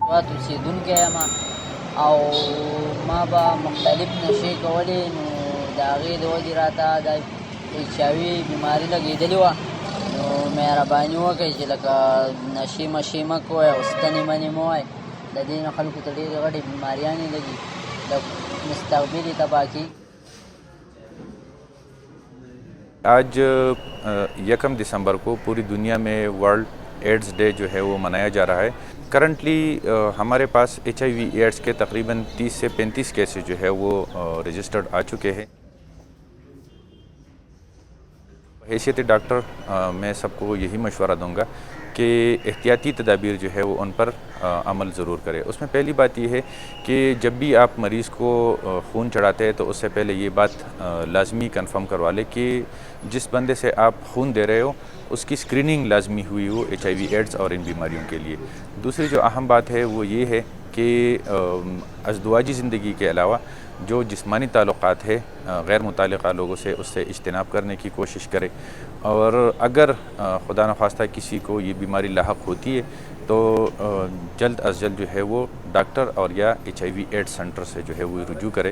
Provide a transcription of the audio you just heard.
اوسېدونکی M او ما به مختلف نشې کولې، نو د هغې د وجې راته د HIV بیماري لګېدلې وه. نو مهرباني وکړئ چې لکه نشې مشې مه کوئ او ستنې منې مه وایئ. د دې نه خلکو ته ډېرې غټې بیماریانې لګي، د مستقبل یې تباه کوي. آج 1 دسمبر کو پوری دنیا میں ورلڈ ایڈز ڈے جو ہے وہ منایا جا رہا ہے. کرنٹلی ہمارے پاس HIV ایڈز کے تقریباً 30 سے 35 کیسز جو ہے وہ رجسٹرڈ آ چکے ہیں. حیثیت ڈاکٹر میں سب کو یہی مشورہ دوں گا کہ احتیاطی تدابیر جو ہے وہ ان پر عمل ضرور کرے. اس میں پہلی بات یہ ہے کہ جب بھی آپ مریض کو خون چڑھاتے ہیں تو اس سے پہلے یہ بات لازمی کنفرم کروا لیں کہ جس بندے سے آپ خون دے رہے ہو اس کی اسکریننگ لازمی ہوئی ہو HIV ایڈز اور ان بیماریوں کے لیے. دوسری جو اہم بات ہے وہ یہ ہے کہ ازدواجی زندگی کے علاوہ جو جسمانی تعلقات ہے غیر متعلقہ لوگوں سے اس سے اجتناب کرنے کی کوشش کرے. اور اگر خدا نخواستہ کسی کو یہ بیماری لاحق ہوتی ہے تو جلد از جلد جو ہے وہ ڈاکٹر اور یا HIV ایڈز سینٹر سے جو ہے وہ رجوع کرے.